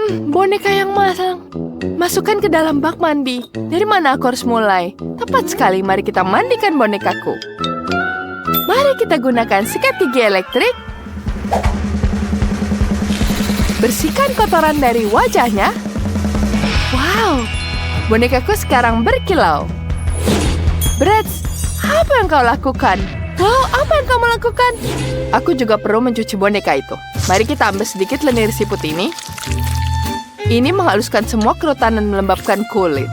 Boneka yang masang. Masukkan ke dalam bak mandi. Dari mana aku harus mulai? Tepat sekali, mari kita mandikan bonekaku. Mari kita gunakan sikat gigi elektrik. Bersihkan kotoran dari wajahnya. Wow, bonekaku sekarang berkilau. Bratz, apa yang kau lakukan? Wow, apa yang kamu lakukan? Aku juga perlu mencuci boneka itu. Mari kita ambil sedikit lendir siput ini. Ini menghaluskan semua kerutan dan melembabkan kulit.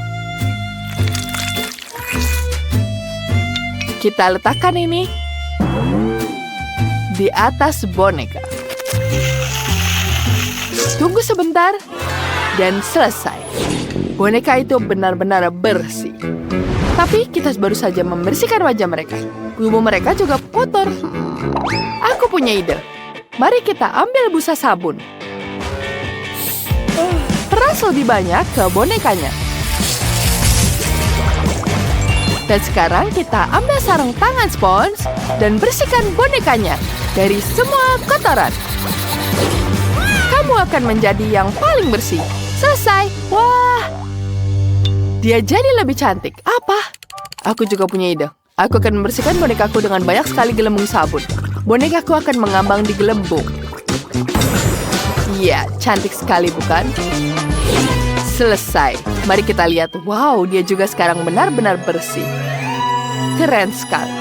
Kita letakkan ini di atas boneka. Tunggu sebentar dan selesai. Boneka itu benar-benar bersih. Tapi kita baru saja membersihkan wajah mereka. Tubuh mereka juga kotor. Aku punya ide. Mari kita ambil busa sabun. Peras lebih banyak ke bonekanya. Dan sekarang kita ambil sarung tangan spons dan bersihkan bonekanya dari semua kotoran. Kamu akan menjadi yang paling bersih. Selesai. Wah, dia jadi lebih cantik. Apa? Aku juga punya ide. Aku akan membersihkan bonekaku dengan banyak sekali gelembung sabun. Bonekaku akan mengambang di gelembung. Iya, cantik sekali bukan? Selesai. Mari kita lihat. Wow, dia juga sekarang benar-benar bersih. Keren sekali.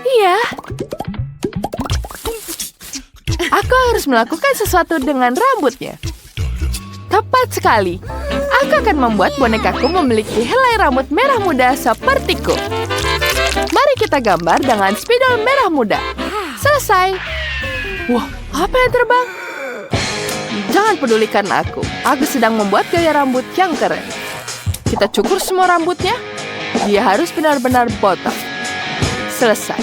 Iya. Aku harus melakukan sesuatu dengan rambutnya. Tepat sekali. Aku akan membuat bonekaku memiliki helai rambut merah muda sepertiku. Mari kita gambar dengan spidol merah muda. Selesai. Wah, apa yang terbang? Jangan pedulikan aku. Aku sedang membuat gaya rambut yang keren. Kita cukur semua rambutnya. Dia harus benar-benar botak. Selesai.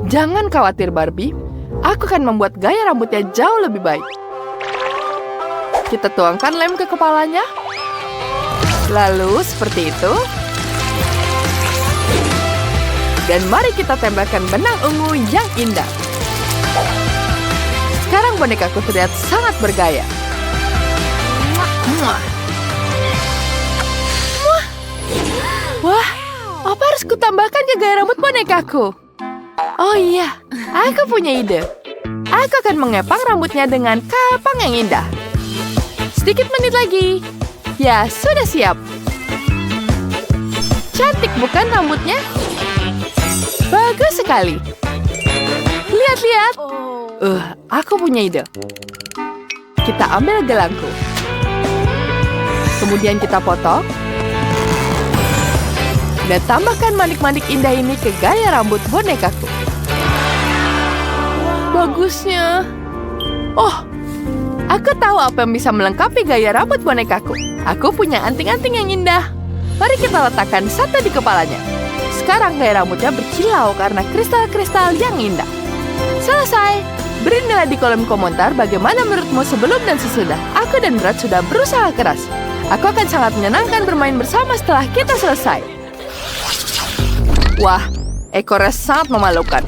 Jangan khawatir, Barbie. Aku akan membuat gaya rambutnya jauh lebih baik. Kita tuangkan lem ke kepalanya. Lalu seperti itu. Dan mari kita tempelkan benang ungu yang indah. Sekarang bonekaku terlihat sangat bergaya. Wah, apa harus kutambahkan ke gaya rambut bonekaku? Oh iya, aku punya ide. Aku akan mengepang rambutnya dengan kapang yang indah. Sedikit menit lagi. Ya, sudah siap. Cantik bukan rambutnya? Bagus sekali. Lihat-lihat. Aku punya ide. Kita ambil gelangku. Kemudian kita potong. Dan tambahkan manik-manik indah ini ke gaya rambut bonekaku. Bagusnya. Oh, aku tahu apa yang bisa melengkapi gaya rambut bonekaku. Aku punya anting-anting yang indah. Mari kita letakkan satu di kepalanya. Sekarang gaya rambutnya berkilau karena kristal-kristal yang indah. Selesai. Beri nilai di kolom komentar bagaimana menurutmu sebelum dan sesudah. Aku dan Brad sudah berusaha keras. Aku akan sangat menyenangkan bermain bersama setelah kita selesai. Wah, ekornya sangat memalukan.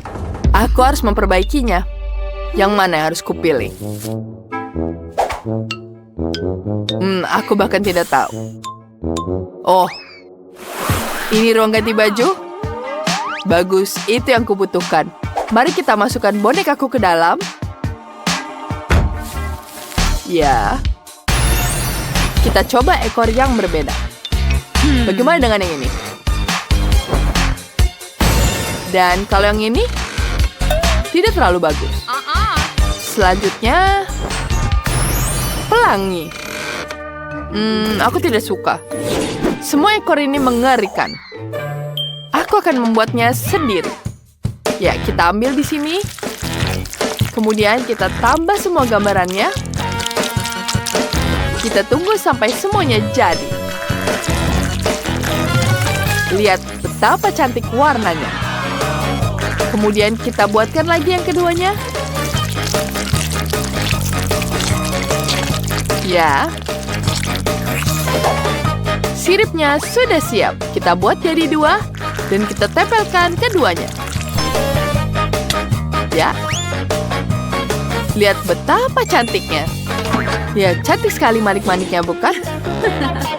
Aku harus memperbaikinya. Yang mana yang harus kupilih? Aku bahkan tidak tahu. Oh, ini ruang ganti baju? Bagus, itu yang kubutuhkan. Mari kita masukkan bonekaku ke dalam. Ya. Kita coba ekor yang berbeda. Bagaimana dengan yang ini? Dan kalau yang ini, tidak terlalu bagus. Selanjutnya, pelangi. Aku tidak suka. Semua ekor ini mengerikan. Aku akan membuatnya sendiri. Ya, kita ambil di sini. Kemudian kita tambah semua gambarannya. Kita tunggu sampai semuanya jadi. Lihat betapa cantik warnanya. Kemudian kita buatkan lagi yang keduanya. Ya. Siripnya sudah siap. Kita buat jadi 2 dan kita tempelkan keduanya. Ya. Lihat betapa cantiknya. Ya, cantik sekali manik-maniknya, bukan?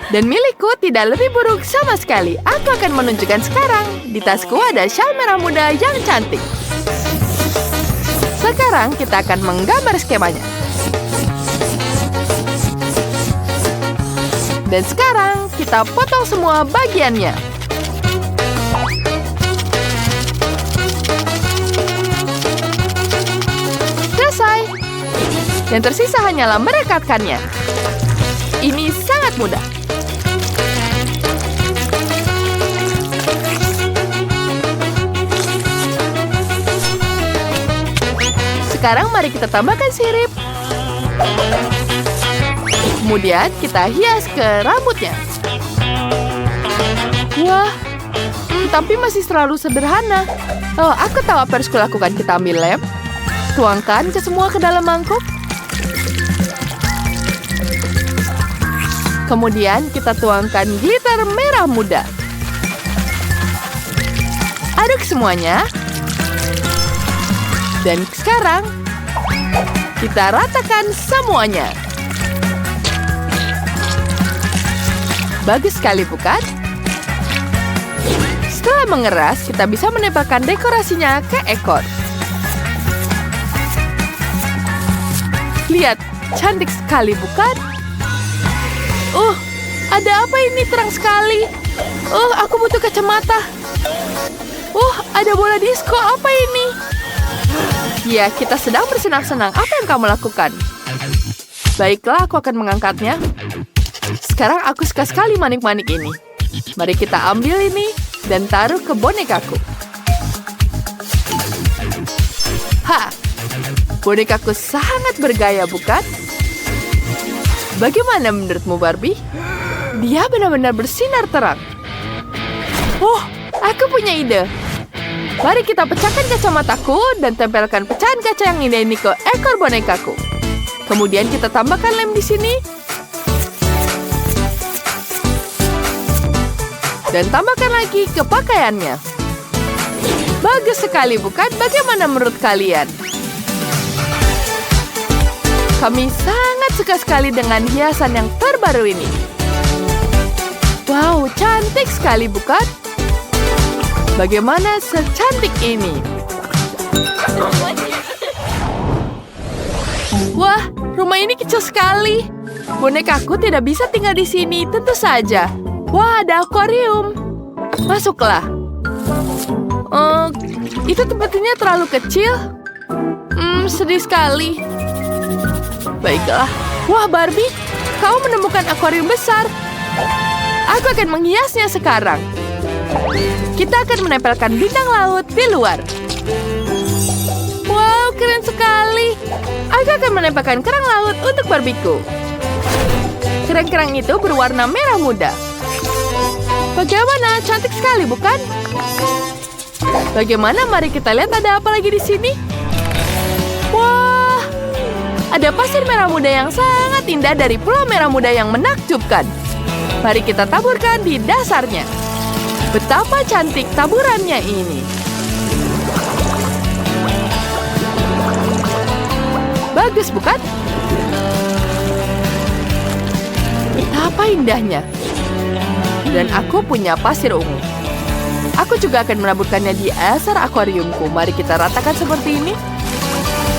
Dan milikku tidak lebih buruk sama sekali. Aku akan menunjukkan sekarang. Di tasku ada syal merah muda yang cantik. Sekarang kita akan menggambar skemanya. Dan sekarang kita potong semua bagiannya. Selesai. Yang tersisa hanyalah merekatkannya. Ini sangat mudah. Sekarang mari kita tambahkan sirip. Kemudian kita hias ke rambutnya. Wah, tapi masih terlalu sederhana. Oh, aku tahu apa harus kulakukan. Kita ambil lem, tuangkan ke semua ke dalam mangkuk. Kemudian kita tuangkan glitter merah muda. Aduk semuanya. Dan sekarang kita ratakan semuanya. Bagus sekali, bukan? Setelah mengeras, kita bisa menempelkan dekorasinya ke ekor. Lihat, cantik sekali, bukan? Ada apa ini terang sekali? Aku butuh kacamata. Ada bola disko, apa ini? Ya, kita sedang bersenang-senang. Apa yang kamu lakukan? Baiklah, aku akan mengangkatnya. Sekarang aku suka sekali manik-manik ini. Mari kita ambil ini dan taruh ke bonekaku. Bonekaku sangat bergaya, bukan? Bagaimana menurutmu, Barbie? Dia benar-benar bersinar terang. Aku punya ide. Mari kita pecahkan kacamataku dan tempelkan pecahan kaca yang indah ini ke ekor bonekaku. Kemudian kita tambahkan lem di sini. Dan tambahkan lagi ke pakaiannya. Bagus sekali, bukan? Bagaimana menurut kalian? Kami sangat suka sekali dengan hiasan yang terbaru ini. Wow, cantik sekali, bukan? Bagaimana secantik ini? Wah, rumah ini kecil sekali. Bonekaku tidak bisa tinggal di sini, tentu saja. Wah, ada akuarium. Masuklah. Itu tempatnya terlalu kecil. Sedih sekali. Baiklah. Wah, Barbie, kau menemukan akuarium besar. Aku akan menghiasnya sekarang. Kita akan menempelkan bintang laut di luar. Wow, keren sekali. Aku akan menempelkan kerang laut untuk Barbieku. Kerang-kerang itu berwarna merah muda. Bagaimana? Cantik sekali, bukan? Bagaimana? Mari kita lihat ada apa lagi di sini. Wah, ada pasir merah muda yang sangat indah dari pulau merah muda yang menakjubkan. Mari kita taburkan di dasarnya. Betapa cantik taburannya ini. Bagus, bukan? Betapa indahnya. Dan aku punya pasir ungu. Aku juga akan menaburkannya di dasar akuariumku. Mari kita ratakan seperti ini.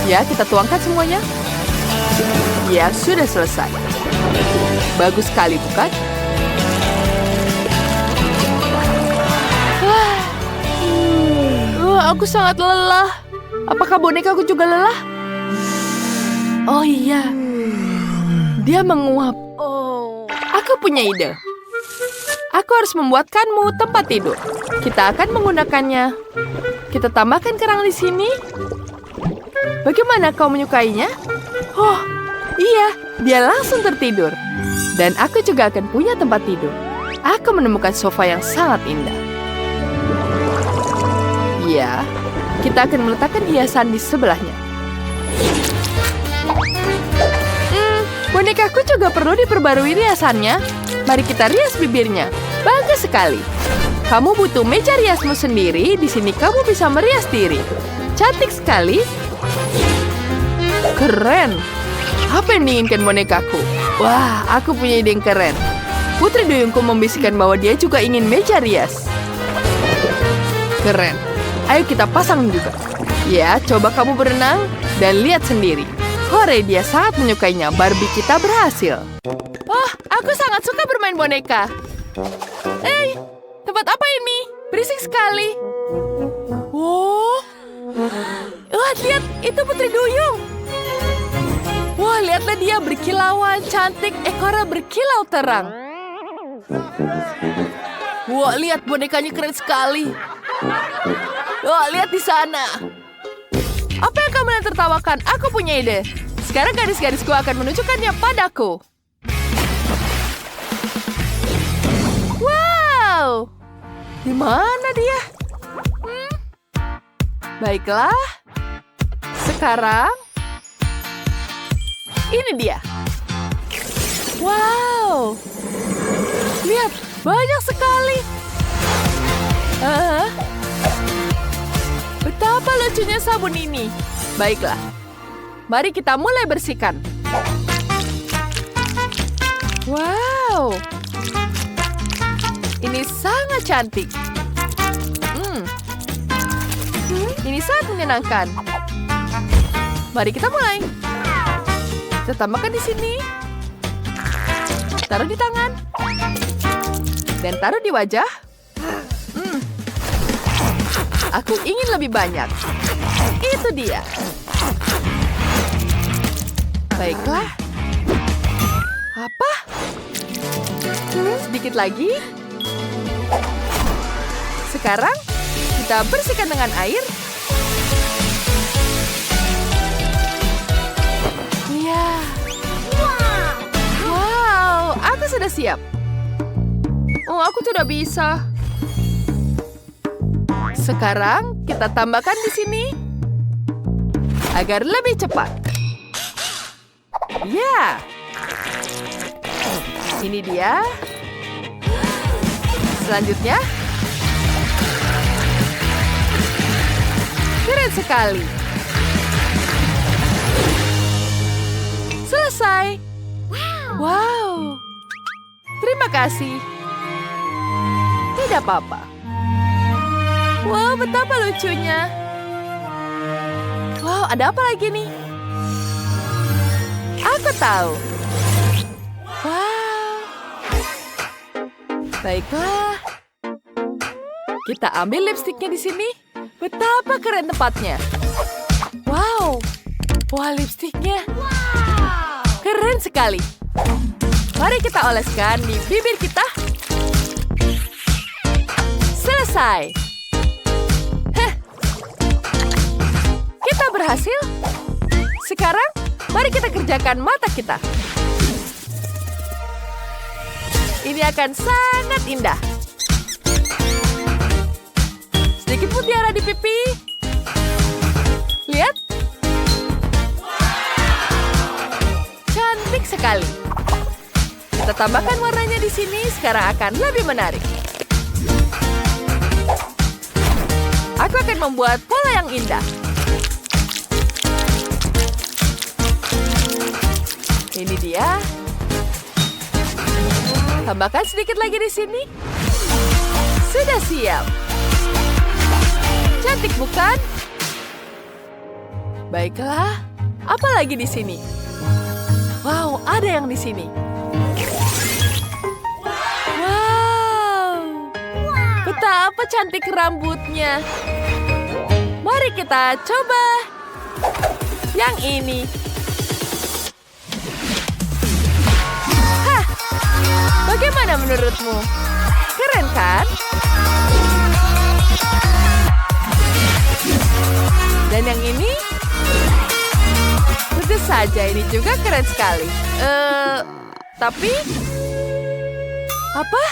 Ya, kita tuangkan semuanya. Ya, sudah selesai. Bagus sekali, bukan? Aku sangat lelah. Apakah bonekaku juga lelah? Oh iya. Dia menguap. Aku punya ide. Aku harus membuatkanmu tempat tidur. Kita akan menggunakannya. Kita tambahkan kerang di sini. Bagaimana kau menyukainya? Oh, iya. Dia langsung tertidur. Dan aku juga akan punya tempat tidur. Aku menemukan sofa yang sangat indah. Ya, kita akan meletakkan hiasan di sebelahnya. Bonekaku juga perlu diperbarui riasannya. Mari kita rias bibirnya. Bagus sekali. Kamu butuh meja riasmu sendiri. Di sini kamu bisa merias diri. Cantik sekali. Keren. Apa yang diinginkan bonekaku? Wah, aku punya ide yang keren. Putri duyungku membisikkan bahwa dia juga ingin meja rias. Keren. Ayo kita pasang juga. Ya, coba kamu berenang dan lihat sendiri. Hore, dia sangat menyukainya. Barbie kita berhasil. Oh, aku sangat suka bermain boneka. Tempat apa ini? Berisik sekali. Wow. Wah, lihat, itu Putri Duyung. Wah, lihatlah dia berkilauan, cantik, ekornya berkilau terang. Wah, lihat bonekanya keren sekali. Wah, lihat di sana. Apa yang kamu tertawakan? Aku punya ide. Sekarang gadis-gadisku akan menunjukkannya padaku. Wow! Di mana dia? Baiklah. Sekarang, ini dia. Wow! Lihat, banyak sekali. Betapa lucunya sabun ini. Baiklah, mari kita mulai bersihkan. Wow, ini sangat cantik. Ini sangat menyenangkan. Mari kita mulai. Kita tambahkan di sini. Taruh di tangan. Dan taruh di wajah. Aku ingin lebih banyak. Itu dia. Baiklah. Apa? Sedikit lagi. Sekarang kita bersihkan dengan air. Iya. Wow, aku sudah siap. Oh, aku tidak bisa. Sekarang kita tambahkan di sini agar lebih cepat. Ya. Ini dia. Selanjutnya. Keren sekali. Selesai. Wow. Terima kasih. Tidak apa-apa. Wow, betapa lucunya. Wow, ada apa lagi nih? Aku tahu. Wow. Baiklah. Kita ambil lipstiknya di sini. Betapa keren tempatnya. Wow. Wah, lipstiknya. Keren sekali. Mari kita oleskan di bibir kita. Selesai. Kita berhasil. Sekarang, mari kita kerjakan mata kita. Ini akan sangat indah. Sedikit mutiara di pipi. Lihat. Cantik sekali. Kita tambahkan warnanya di sini, sekarang akan lebih menarik. Aku akan membuat pola yang indah. Ini dia. Tambahkan sedikit lagi di sini. Sudah siap. Cantik bukan? Baiklah. Apa lagi di sini? Wow, ada yang di sini. Wow. Betapa cantik rambutnya. Mari kita coba. Yang ini. Bagaimana menurutmu? Keren kan? Dan yang ini? Tentu saja ini juga keren sekali. Tapi? Apa?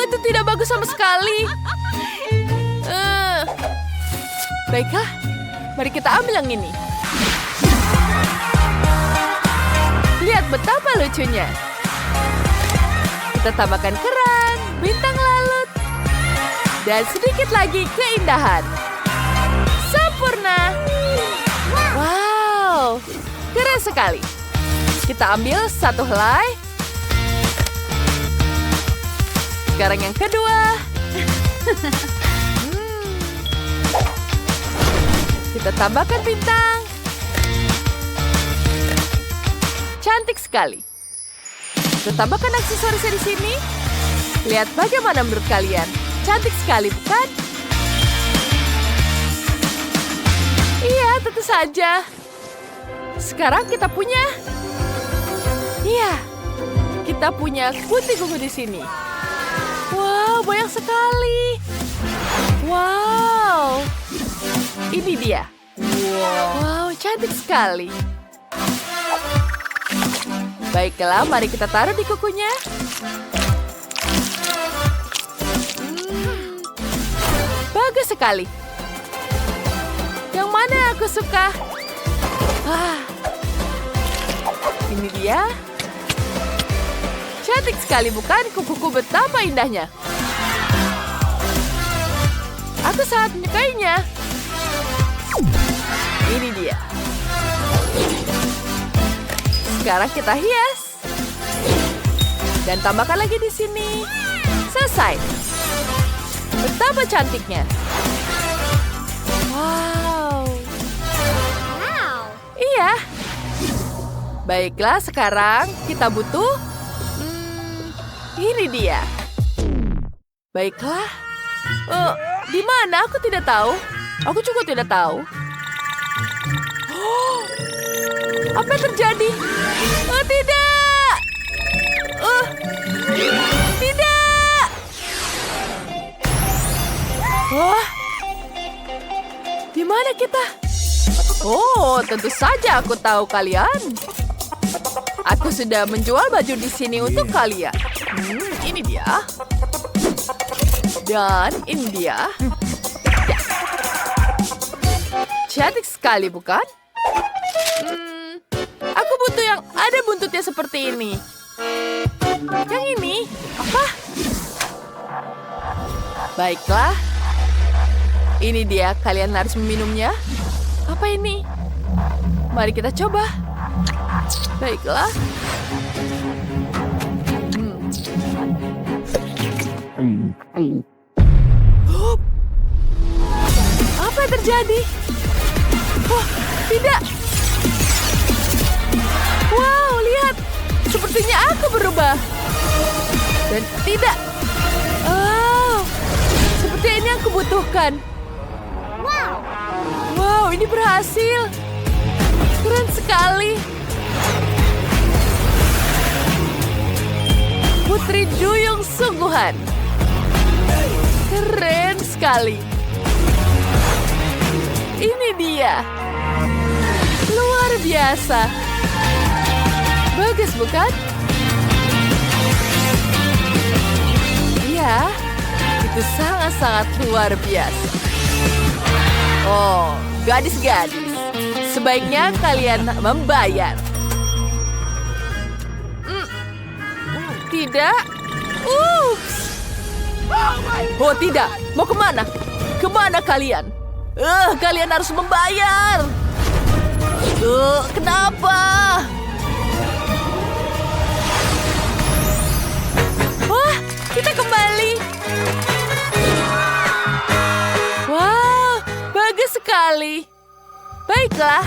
Itu tidak bagus sama sekali. Baiklah, mari kita ambil yang ini. Lihat betapa lucunya. Kita tambahkan keran, bintang lalut, dan sedikit lagi keindahan. Sempurna! Wow, keren sekali. Kita ambil satu helai. Sekarang yang kedua. Kita tambahkan bintang. Cantik sekali. Kita tambahkan aksesorisnya di sini. Lihat bagaimana menurut kalian. Cantik sekali, bukan? Iya, tentu saja. Sekarang kita punya... Iya, kita punya putri kuku di sini. Wow, banyak sekali. Wow. Ini dia. Wow, cantik sekali. Baiklah, mari kita taruh di kukunya. Bagus sekali. Yang mana yang aku suka? Ini dia. Cantik sekali, bukan? Kukuku betapa indahnya. Aku sangat menyukainya. Ini dia. Sekarang kita hias. Dan tambahkan lagi di sini. Selesai. Betapa cantiknya. Wow. Iya. Baiklah, sekarang kita butuh... Ini dia. Baiklah. Di mana? Aku tidak tahu. Aku juga tidak tahu. Apa yang terjadi? Tidak. Tidak. Di mana kita? Oh, tentu saja aku tahu kalian. Aku sudah menjual baju di sini untuk kalian. Ini dia. Dan ini dia. Cantik sekali, bukan? Aku butuh yang ada buntutnya seperti ini. Yang ini? Apa? Baiklah. Ini dia, kalian harus meminumnya. Apa ini? Mari kita coba. Baiklah. Apa yang terjadi? Oh, tidak. Wow, lihat. Sepertinya aku berubah. Dan tidak. Oh, seperti ini yang kubutuhkan. Wow, ini berhasil. Keren sekali. Putri Duyung sungguhan. Keren sekali. Ini dia. Luar biasa. Bagus, bukan? Iya, itu sangat-sangat luar biasa. Oh, gadis-gadis. Sebaiknya kalian membayar. Tidak. Ups. Oh, tidak. Mau kemana? Kemana kalian? Kalian harus membayar. Kenapa? Wah, kita kembali. Wow, bagus sekali. Baiklah,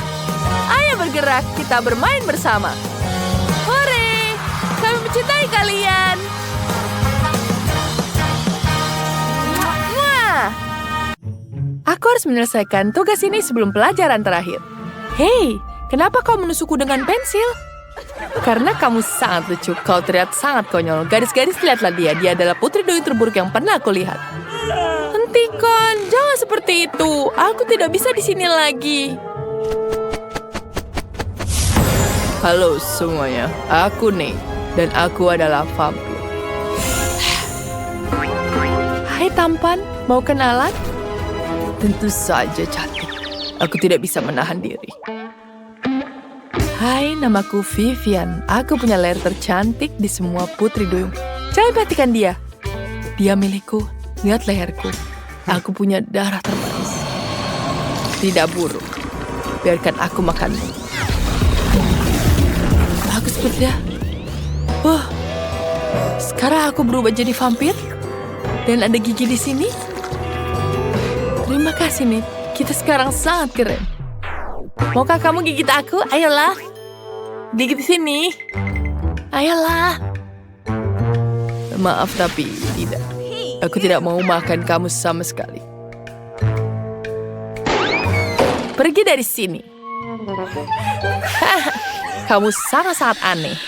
ayo bergerak, kita bermain bersama. Hore, kami mencintai kalian. Wah. Aku harus menyelesaikan tugas ini sebelum pelajaran terakhir. Hei, kenapa kau menusukku dengan pensil? Karena kamu sangat lucu, kau terlihat sangat konyol. Gadis-gadis, lihatlah dia, dia adalah putri duyung terburuk yang pernah aku lihat. Hentikan, jangan seperti itu. Aku tidak bisa di sini lagi. Halo semuanya, aku Nate, dan aku adalah vampir. Hai tampan, mau kenalan? Tentu saja cantik. Aku tidak bisa menahan diri. Hai, namaku Vivian. Aku punya leher tercantik di semua putri duyung. Jangan perhatikan dia. Dia milikku. Lihat leherku. Aku punya darah termanis. Tidak buruk. Biarkan aku makanmu. Bagus Sudah. Wah, sekarang aku berubah jadi vampir. Dan ada gigi di sini. Terima kasih, Nip. Kita sekarang sangat keren. Maukah kamu gigit aku? Ayolah. Gigit di sini. Ayolah. Maaf, tapi tidak. Aku tidak mau makan kamu sama sekali. Pergi dari sini. Kamu sangat-sangat aneh.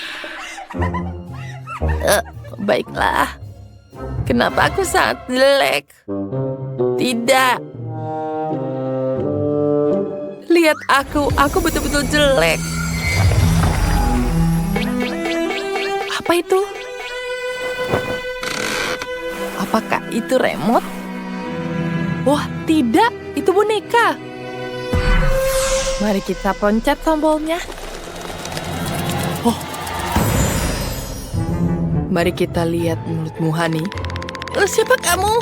Baiklah. Kenapa aku sangat jelek? Tidak. Lihat aku betul-betul jelek. Apa itu? Apakah itu remote? Wah, tidak. Itu boneka. Mari kita pencet tombolnya. Oh. Mari kita lihat mulutmu, Hani. Siapa kamu?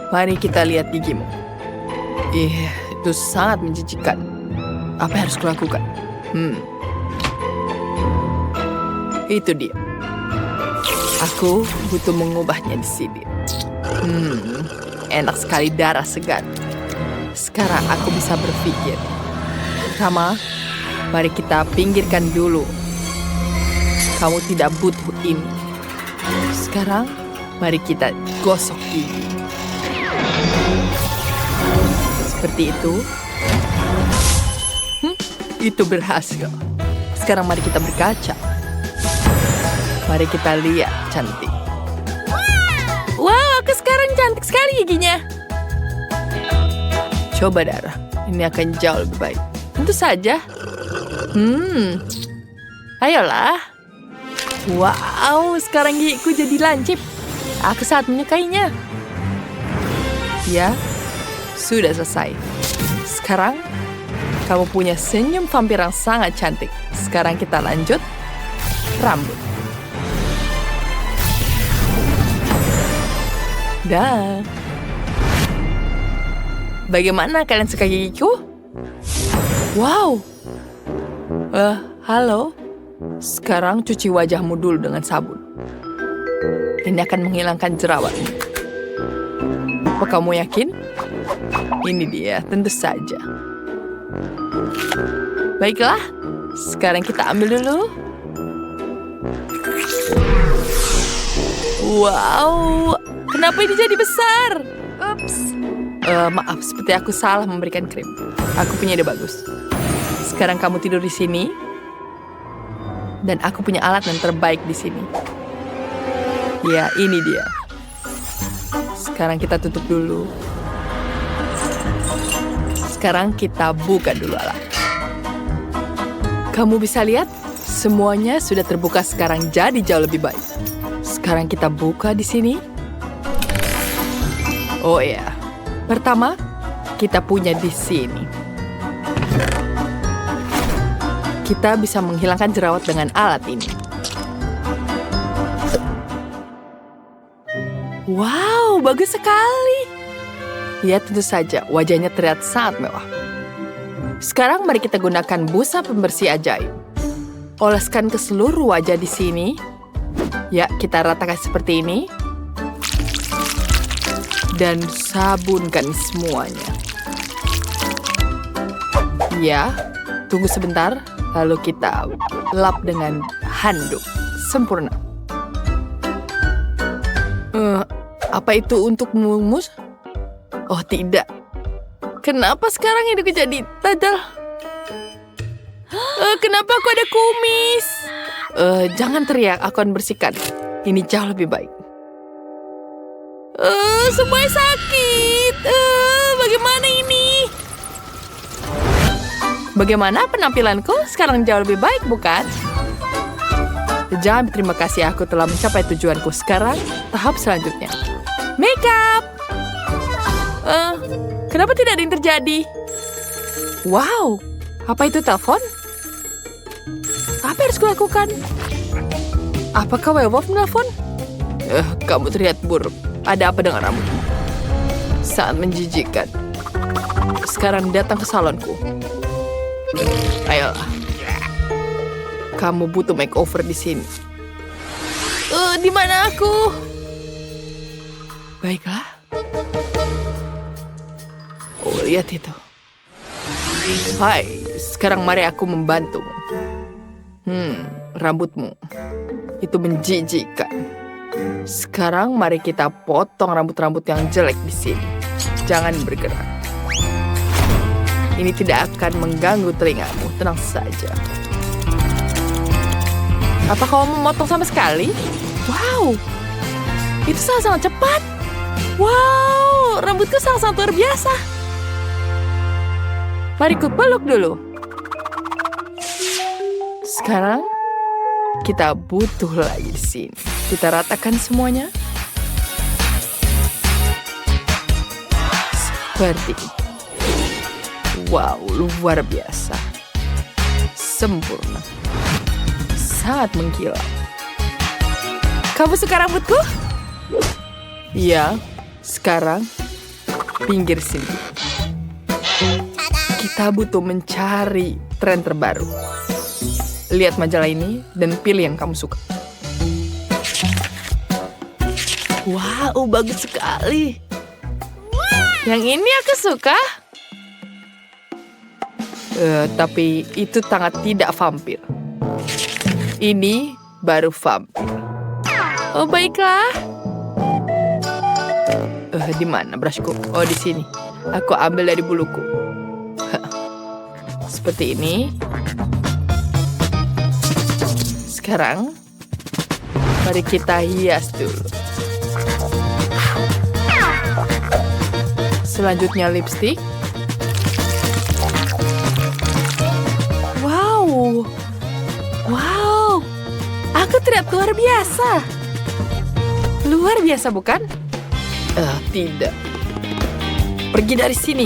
Mari kita lihat gigimu. Itu sangat menjijikan. Apa yang harus kulakukan? Itu dia. Aku butuh mengubahnya di sini. Enak sekali darah segar. Sekarang aku bisa berpikir. Pertama, mari kita pinggirkan dulu. Kamu tidak butuh ini. Sekarang, mari kita gosok gigi. Seperti itu. Itu berhasil. Sekarang mari kita berkaca. Mari kita lihat cantik. Wow, aku sekarang cantik sekali giginya. Coba darah. Ini akan jauh lebih baik. Tentu saja. Ayolah. Wow, sekarang gigiku jadi lancip. Aku sangat menyukainya. Ya, sudah selesai. Sekarang, kamu punya senyum vampir yang sangat cantik. Sekarang kita lanjut. Rambut. Dah. Bagaimana kalian suka gigiku? Wow. Halo. Sekarang cuci wajahmu dulu dengan sabun. Ini akan menghilangkan jerawatmu. Apa kamu yakin? Ini dia, tentu saja. Baiklah, sekarang kita ambil dulu. Wow, kenapa ini jadi besar? Ups. Maaf, seperti aku salah memberikan krim. Aku punya ide bagus. Sekarang kamu tidur di sini. Dan aku punya alat yang terbaik di sini. Ya, ini dia. Sekarang kita tutup dulu. Sekarang kita buka dulu alat. Kamu bisa lihat, semuanya sudah terbuka sekarang jadi jauh lebih baik. Sekarang kita buka di sini. Oh ya, pertama kita punya di sini. Kita bisa menghilangkan jerawat dengan alat ini. Wow, bagus sekali. Ya, tentu saja, wajahnya terlihat sangat mewah. Sekarang mari kita gunakan busa pembersih ajaib. Oleskan ke seluruh wajah di sini. Ya, kita ratakan seperti ini. Dan sabunkan semuanya. Ya, tunggu sebentar. Lalu kita lap dengan handuk. Sempurna. Apa itu untuk mumus? Oh, tidak. Kenapa sekarang hidupku jadi tajal? Kenapa aku ada kumis? Jangan teriak, aku akan bersihkan. Ini jauh lebih baik. Semuanya sakit. Bagaimana ini? Bagaimana penampilanku? Sekarang jauh lebih baik, bukan? Jangan berterima kasih, aku telah mencapai tujuanku. Sekarang, tahap selanjutnya. Makeup! Kenapa tidak ada yang terjadi? Wow, apa itu telepon? Apa yang harus kulakukan? Apakah werewolf menelpon? Kamu terlihat buruk. Ada apa dengan rambutmu? Sangat menjijikkan. Sekarang datang ke salonku. Ayolah. Kamu butuh makeover di sini. Di mana aku? Baiklah. Oh, lihat itu. Hai, sekarang mari aku membantumu. Rambutmu. Itu menjijikkan. Sekarang mari kita potong rambut-rambut yang jelek di sini. Jangan bergerak. Ini tidak akan mengganggu telingamu. Tenang saja. Apa kamu memotong sama sekali? Wow, itu sangat-sangat cepat. Wow, rambutku sangat-sangat luar biasa. Mari ku peluk dulu. Sekarang kita butuh lagi di sini. Kita ratakan semuanya. Seperti ini. Wow, luar biasa. Sempurna. Sangat mengkilat. Kamu suka rambutku? Iya, sekarang pinggir sini. Kita butuh mencari tren terbaru. Lihat majalah ini dan pilih yang kamu suka. Wow, bagus sekali. Yang ini aku suka. Tapi itu sangat tidak vampir. Ini baru vampir. Oh, baiklah. Di mana brushku? Oh, di sini. Aku ambil dari buluku. Seperti ini. Sekarang, mari kita hias dulu. Selanjutnya lipstick. Wow. Wow. Aku terlihat luar biasa. Luar biasa, bukan? Tidak. Pergi dari sini.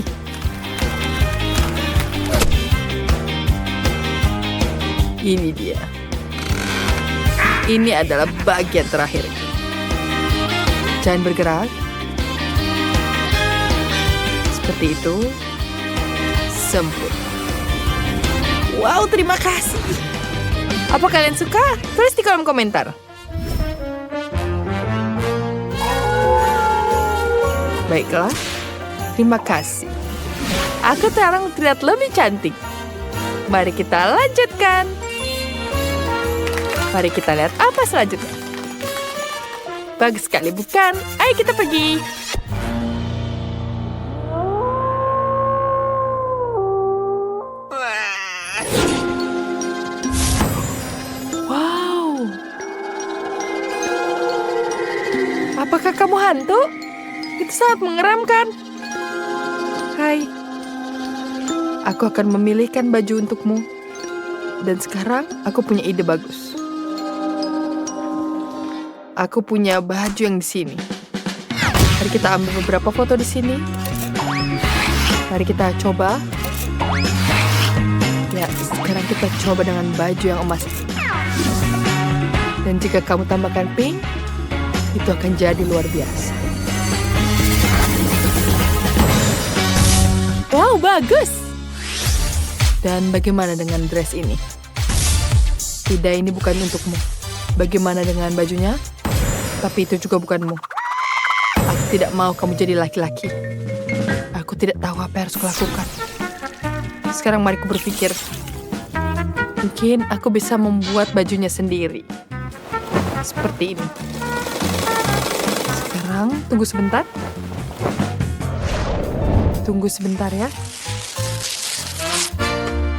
Ini dia. Ini adalah bagian terakhir. Jangan bergerak. Seperti itu. Sempurna. Wow, terima kasih. Apa kalian suka? Tulis di kolom komentar. Baiklah. Terima kasih. Aku sekarang terlihat lebih cantik. Mari kita lanjutkan. Mari kita lihat apa selanjutnya. Bagus sekali, bukan? Ayo kita pergi. Wow. Apakah kamu hantu? Itu sangat mengeramkan. Hai. Aku akan memilihkan baju untukmu. Dan sekarang aku punya ide bagus. Aku punya baju yang di sini. Mari kita ambil beberapa foto di sini. Mari kita coba. Ya, sekarang kita coba dengan baju yang emas. Dan jika kamu tambahkan pink, itu akan jadi luar biasa. Wow, bagus! Dan bagaimana dengan dress ini? Tidak, ini bukan untukmu. Bagaimana dengan bajunya? Tapi itu juga bukanmu. Aku tidak mau kamu jadi laki-laki. Aku tidak tahu apa yang harus kulakukan. Sekarang mari ku berpikir. Mungkin aku bisa membuat bajunya sendiri. Seperti ini. Sekarang, tunggu sebentar. Tunggu sebentar ya.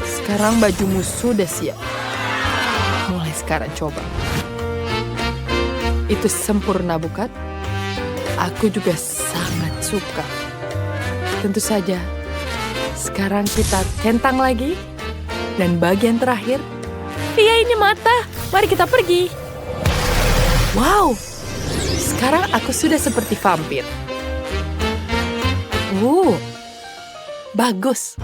Sekarang bajumu sudah siap. Mulai sekarang coba. Itu sempurna, bukan? Aku juga sangat suka. Tentu saja. Sekarang kita centang lagi. Dan bagian terakhir. Iya, ini mata. Mari kita pergi. Wow. Sekarang aku sudah seperti vampir. Bagus.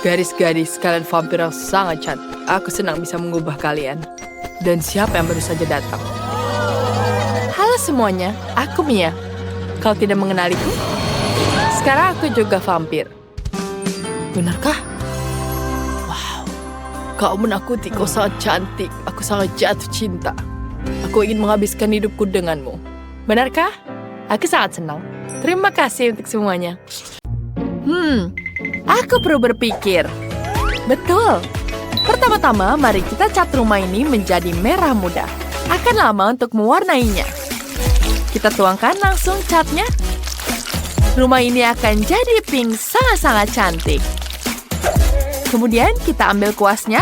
Gadis-gadis, kalian vampir yang sangat cantik. Aku senang bisa mengubah kalian. Dan siapa yang baru saja datang? Halo semuanya, aku Mia. Kau tidak mengenaliku? Sekarang aku juga vampir. Benarkah? Wow, kau menakutiku sangat cantik. Aku sangat jatuh cinta. Aku ingin menghabiskan hidupku denganmu. Benarkah? Aku sangat senang. Terima kasih untuk semuanya. Aku perlu berpikir. Betul. Pertama-tama, mari kita cat rumah ini menjadi merah muda. Akan lama untuk mewarnainya. Kita tuangkan langsung catnya. Rumah ini akan jadi pink sangat-sangat cantik. Kemudian kita ambil kuasnya.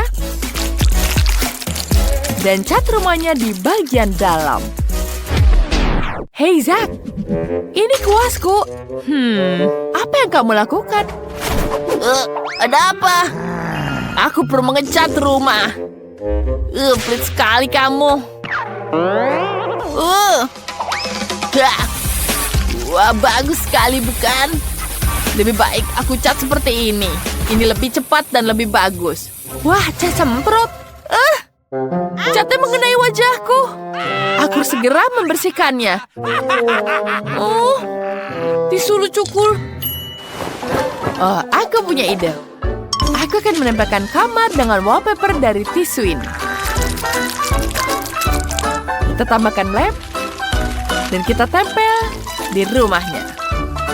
Dan cat rumahnya di bagian dalam. Hei Zack, ini kuasku. Apa yang kamu lakukan? Ada apa? Aku perlu mengecat rumah. Pelit sekali kamu. Wah, bagus sekali bukan? Lebih baik aku cat seperti ini. Ini lebih cepat dan lebih bagus. Wah, cat semprot. Catnya mengenai wajahku. Aku segera membersihkannya. Tisu lucukul. Aku punya ide. Aku akan menempelkan kamar dengan wallpaper dari tisu ini. Kita tambahkan lem. Dan kita tempel di rumahnya.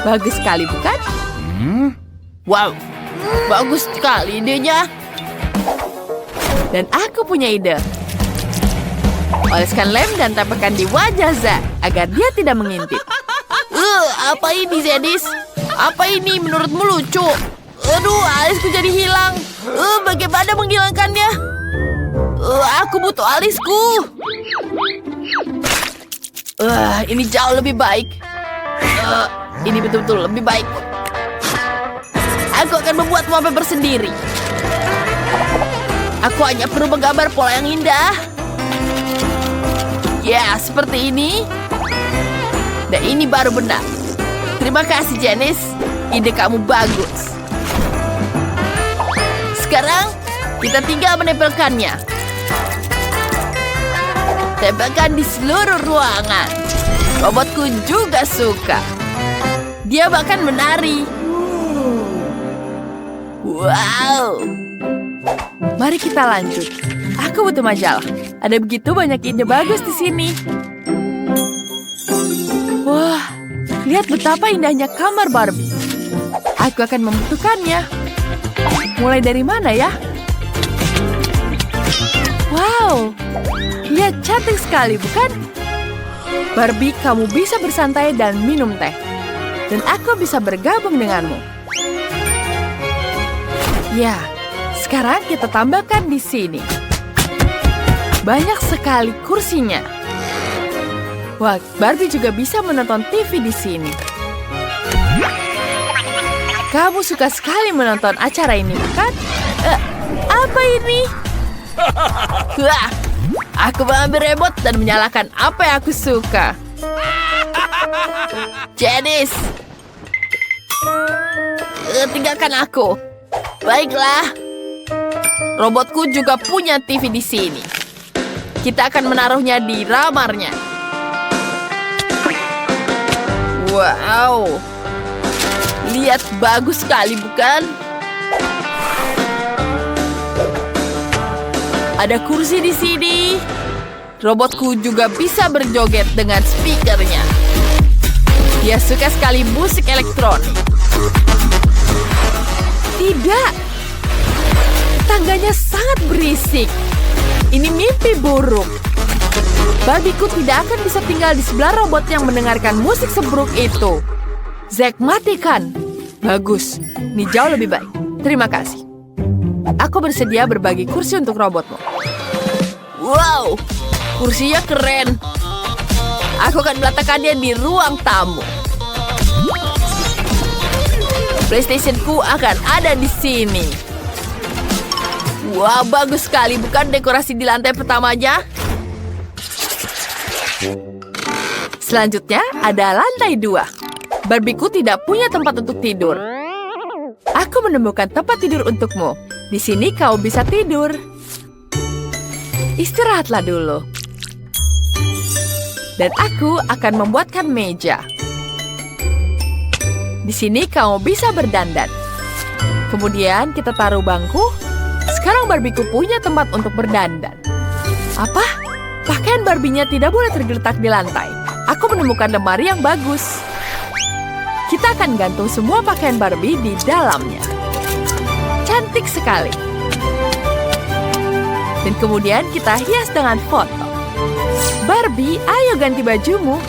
Bagus sekali, bukan? Wow, bagus sekali idenya. Dan aku punya ide. Oleskan lem dan tempelkan di wajah Zack agar dia tidak mengintip. Apa ini, Zedis? Apa ini menurutmu lucu? Aduh, alisku jadi hilang. Bagaimana menghilangkannya? Aku butuh alisku. Ini jauh lebih baik. Ini betul-betul lebih baik. Aku akan membuat wallpaper sendiri. Aku hanya perlu menggambar pola yang indah. Ya, seperti ini. Dan ini baru benar. Terima kasih, Janice. Ide kamu bagus. Sekarang, kita tinggal menempelkannya. Tempelkan di seluruh ruangan. Robotku juga suka. Dia bahkan menari. Wow. Mari kita lanjut. Aku butuh majalah. Ada begitu banyak ide bagus di sini. Wah, lihat betapa indahnya kamar Barbie. Aku akan membutuhkannya. Mulai dari mana ya? Wow, lihat cantik sekali, bukan? Barbie, kamu bisa bersantai dan minum teh. Dan aku bisa bergabung denganmu. Ya, sekarang kita tambahkan di sini. Banyak sekali kursinya. Wah, Barbie juga bisa menonton TV di sini. Kamu suka sekali menonton acara ini, bukan? Apa ini? Wah, aku mengambil remote dan menyalakan apa yang aku suka. Janice, tinggalkan aku. Baiklah. Robotku juga punya TV di sini. Kita akan menaruhnya di ramarnya. Wow. Lihat, bagus sekali, bukan? Ada kursi di sini. Robotku juga bisa berjoget dengan speakernya. Dia suka sekali musik elektronik. Tidak. Tangganya sangat berisik. Ini mimpi buruk. Barbieku tidak akan bisa tinggal di sebelah robot yang mendengarkan musik seburuk itu. Zack, matikan. Bagus. Ini jauh lebih baik. Terima kasih. Aku bersedia berbagi kursi untuk robotmu. Wow, kursinya keren. Aku akan meletakkannya di ruang tamu. PlayStation-ku akan ada di sini. Wah, bagus sekali. Bukan dekorasi di lantai pertamanya? Selanjutnya, ada lantai 2. Barbieku tidak punya tempat untuk tidur. Aku menemukan tempat tidur untukmu. Di sini kau bisa tidur. Istirahatlah dulu. Dan aku akan membuatkan meja. Di sini kamu bisa berdandan. Kemudian kita taruh bangku. Sekarang Barbieku punya tempat untuk berdandan. Apa? Pakaian Barbie-nya tidak boleh tergeletak di lantai. Aku menemukan lemari yang bagus. Kita akan gantung semua pakaian Barbie di dalamnya. Cantik sekali. Dan kemudian kita hias dengan foto. Barbie, ayo ganti bajumu.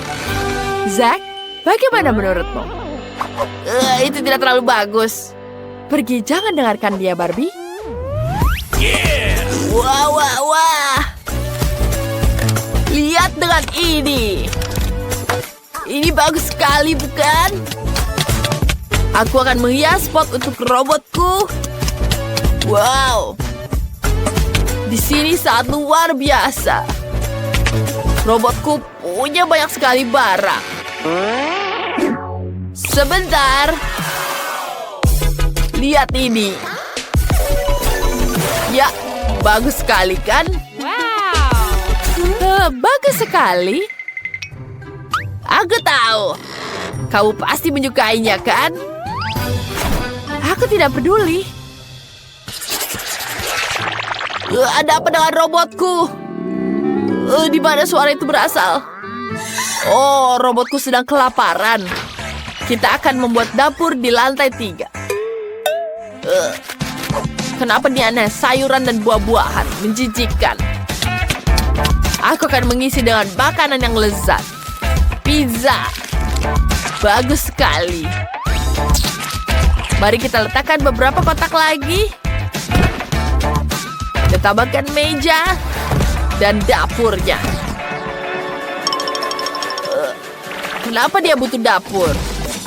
Zack, bagaimana menurutmu? Itu tidak terlalu bagus. Pergi, jangan dengarkan dia, Barbie. Wah, wah, wah. Lihat dengan ini. Ini bagus sekali, bukan? Aku akan menghias pot untuk robotku. Wow. Di sini sangat luar biasa. Robotku punya banyak sekali barang. Sebentar. Lihat ini. Ya, bagus sekali kan? Wow. Bagus sekali. Aku tahu. Kamu pasti menyukainya kan? Aku tidak peduli. Ada apa dengan robotku? Di mana suara itu berasal? Oh, robotku sedang kelaparan. Kita akan membuat dapur di lantai 3. Kenapa dia aneh? Sayuran dan buah-buahan menjijikkan. Aku akan mengisi dengan makanan yang lezat. Pizza. Bagus sekali. Mari kita letakkan beberapa kotak lagi. Kita tambahkan meja dan dapurnya. Kenapa dia butuh dapur?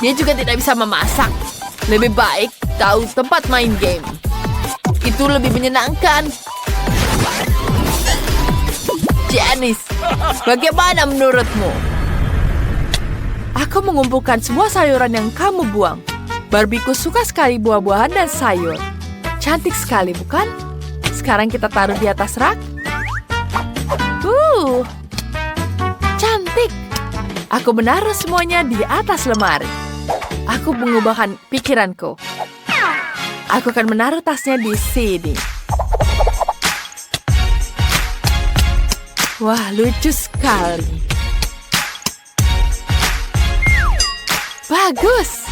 Dia juga tidak bisa memasak. Lebih baik tahu tempat main game. Itu lebih menyenangkan. Janice, bagaimana menurutmu? Aku mengumpulkan semua sayuran yang kamu buang. Barbieku suka sekali buah-buahan dan sayur. Cantik sekali, bukan? Sekarang kita taruh di atas rak. Cantik. Aku menaruh semuanya di atas lemari. Aku mengubahkan pikiranku. Aku akan menaruh tasnya di sini. Wah, lucu sekali. Bagus.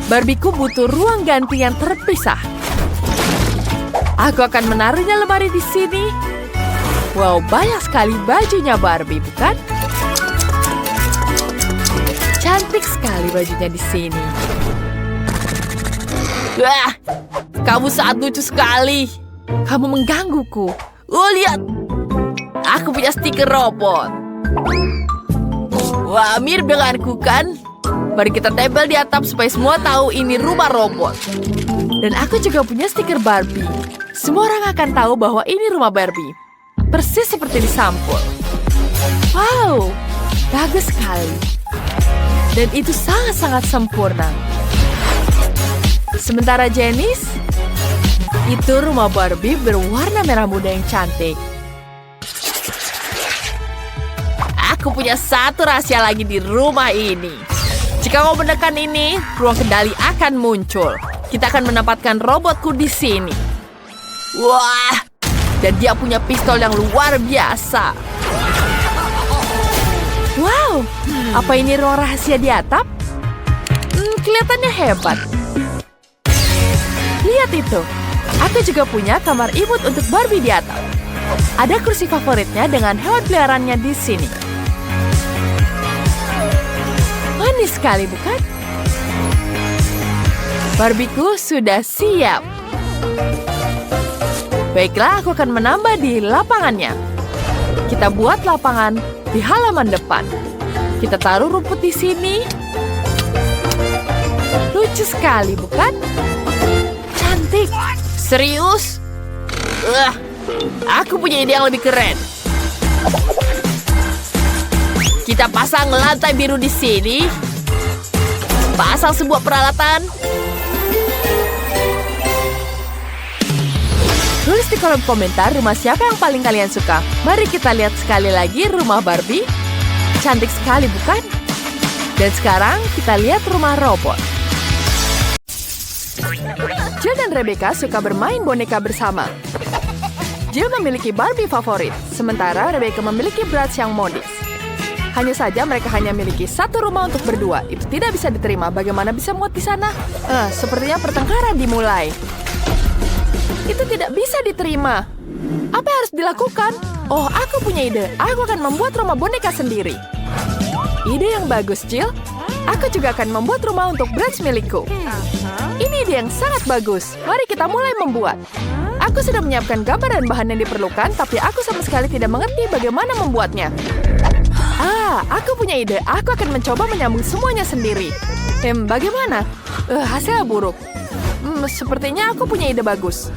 Barbieku butuh ruang ganti yang terpisah. Aku akan menaruhnya lemari di sini. Wow, banyak sekali bajunya Barbie, bukan? Cantik sekali bajunya di sini. Wah, kamu sangat lucu sekali. Kamu menggangguku. Lihat. Aku punya stiker robot. Wah, mirip denganku kan? Mari kita tempel di atap supaya semua tahu ini rumah robot. Dan aku juga punya stiker Barbie. Semua orang akan tahu bahwa ini rumah Barbie. Persis seperti di sampul. Wow, bagus sekali. Dan itu sangat-sangat sempurna. Sementara Janice, itu rumah Barbie berwarna merah muda yang cantik. Aku punya satu rahasia lagi di rumah ini. Jika kau menekan ini, ruang kendali akan muncul. Kita akan menempatkan robotku di sini. Wah, dan dia punya pistol yang luar biasa. Wow, apa ini ruang rahasia di atap? Kelihatannya hebat. Lihat itu. Aku juga punya kamar imut untuk Barbie di atap. Ada kursi favoritnya dengan hewan peliharaannya di sini. Manis sekali, bukan? Barbieku sudah siap. Baiklah, aku akan menambah di lapangannya. Kita buat lapangan di halaman depan. Kita taruh rumput di sini. Lucu sekali, bukan? Cantik. Serius? Aku punya ide yang lebih keren. Kita pasang lantai biru di sini. Pasang sebuah peralatan. Tulis di kolom komentar rumah siapa yang paling kalian suka. Mari kita lihat sekali lagi rumah Barbie. Cantik sekali, bukan? Dan sekarang kita lihat rumah robot. Jill dan Rebecca suka bermain boneka bersama. Jill memiliki Barbie favorit, sementara Rebecca memiliki Bratz yang modis. Hanya saja mereka hanya memiliki satu rumah untuk berdua. Itu tidak bisa diterima. Bagaimana bisa muat di sana? Sepertinya pertengkaran dimulai. Itu tidak bisa diterima. Apa yang harus dilakukan? Oh, aku punya ide. Aku akan membuat rumah boneka sendiri. Ide yang bagus, Jill. Aku juga akan membuat rumah untuk Bratz milikku. Ini ide yang sangat bagus. Mari kita mulai membuat. Aku sudah menyiapkan gambar dan bahan yang diperlukan, tapi aku sama sekali tidak mengerti bagaimana membuatnya. Aku punya ide. Aku akan mencoba menyambung semuanya sendiri. Bagaimana? Hasilnya buruk. Sepertinya aku punya ide bagus.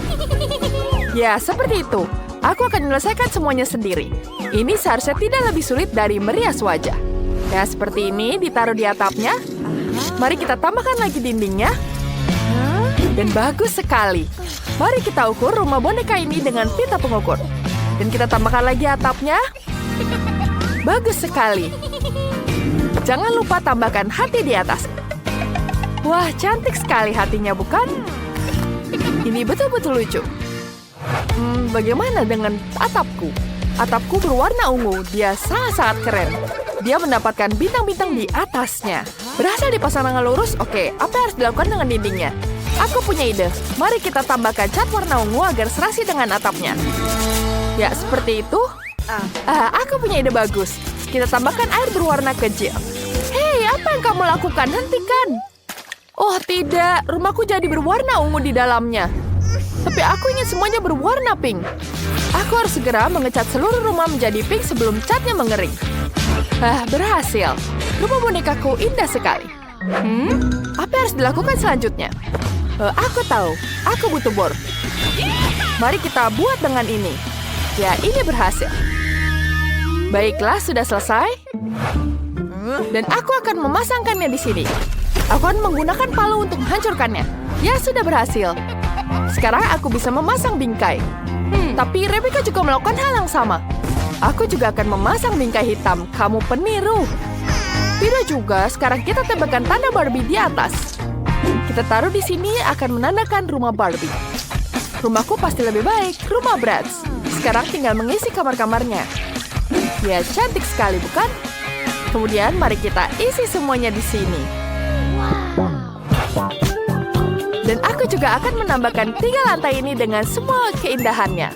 Ya, seperti itu. Aku akan menyelesaikan semuanya sendiri. Ini seharusnya tidak lebih sulit dari merias wajah. Ya, seperti ini ditaruh di atapnya. Mari kita tambahkan lagi dindingnya. Dan bagus sekali. Mari kita ukur rumah boneka ini dengan pita pengukur. Dan kita tambahkan lagi atapnya. Bagus sekali. Jangan lupa tambahkan hati di atas. Wah, cantik sekali hatinya, bukan? Ini betul-betul lucu. Bagaimana dengan atapku? Atapku berwarna ungu. Dia sangat-sangat keren. Dia mendapatkan bintang-bintang di atasnya. Berhasil dipasang dengan lurus? Oke, apa yang harus dilakukan dengan dindingnya? Aku punya ide. Mari kita tambahkan cat warna ungu agar serasi dengan atapnya. Ya, seperti itu. Aku punya ide bagus. Kita tambahkan air berwarna kecil. Hei, apa yang kamu lakukan? Hentikan. Oh, tidak. Rumahku jadi berwarna ungu di dalamnya. Tapi aku ingin semuanya berwarna pink. Aku harus segera mengecat seluruh rumah menjadi pink sebelum catnya mengering. Berhasil. Rumah bonekaku indah sekali. Apa yang harus dilakukan selanjutnya? Aku tahu. Aku butuh bor. Mari kita buat dengan ini. Ya, ini berhasil. Baiklah, sudah selesai. Dan aku akan memasangkannya di sini. Aku akan menggunakan palu untuk menghancurkannya. Ya, sudah berhasil. Sekarang aku bisa memasang bingkai. Tapi Rebecca juga melakukan hal yang sama. Aku juga akan memasang bingkai hitam. Kamu peniru. Tidak juga, sekarang kita tempelkan tanda Barbie di atas. Kita taruh di sini akan menandakan rumah Barbie. Rumahku pasti lebih baik, rumah Bratz. Sekarang tinggal mengisi kamar-kamarnya. Ya, cantik sekali, bukan? Kemudian mari kita isi semuanya di sini. Dan aku juga akan menambahkan 3 lantai ini dengan semua keindahannya.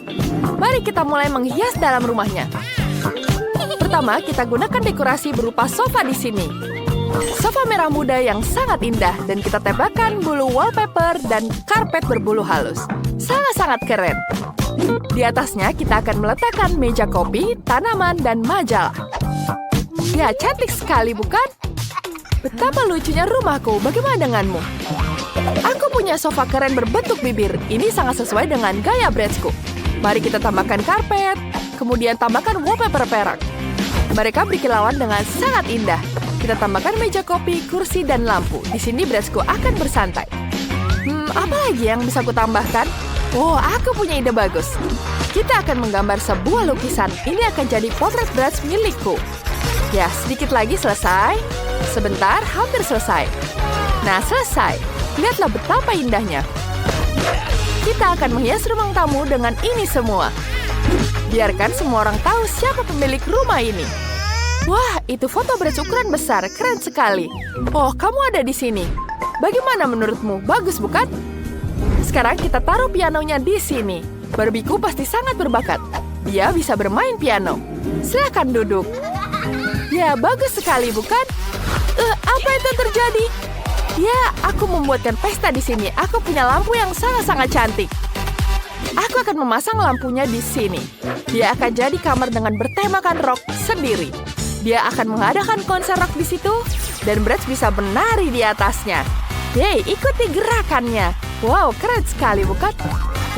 Mari kita mulai menghias dalam rumahnya. Pertama, kita gunakan dekorasi berupa sofa di sini. Sofa merah muda yang sangat indah dan kita tempelkan bulu wallpaper dan karpet berbulu halus. Sangat-sangat keren. Di atasnya kita akan meletakkan meja kopi, tanaman, dan majalah. Ya, cantik sekali, bukan? Betapa lucunya rumahku. Bagaimana denganmu? Aku punya sofa keren berbentuk bibir. Ini sangat sesuai dengan gaya Bratzku. Mari kita tambahkan karpet, kemudian tambahkan wallpaper perak. Mereka berkilauan dengan sangat indah. Kita tambahkan meja kopi, kursi, dan lampu. Di sini Bratzku akan bersantai. Apa lagi yang bisa aku tambahkan? Oh, aku punya ide bagus. Kita akan menggambar sebuah lukisan. Ini akan jadi potret Bratz milikku. Ya, sedikit lagi selesai. Sebentar, hampir selesai. Nah, selesai. Lihatlah betapa indahnya. Kita akan menghias ruang tamu dengan ini semua. Biarkan semua orang tahu siapa pemilik rumah ini. Wah, itu foto Bratz ukuran besar. Keren sekali. Oh, kamu ada di sini. Bagaimana menurutmu? Bagus, bukan? Sekarang kita taruh pianonya di sini. Barbieku pasti sangat berbakat. Dia bisa bermain piano. Silakan duduk. Ya, bagus sekali, bukan? Apa itu terjadi? Ya, aku membuatkan pesta di sini. Aku punya lampu yang sangat-sangat cantik. Aku akan memasang lampunya di sini. Dia akan jadi kamar dengan bertemakan rock sendiri. Dia akan mengadakan konser rock di situ, dan Bratz bisa menari di atasnya. Yeay, ikuti gerakannya. Wow, keren sekali, bukan?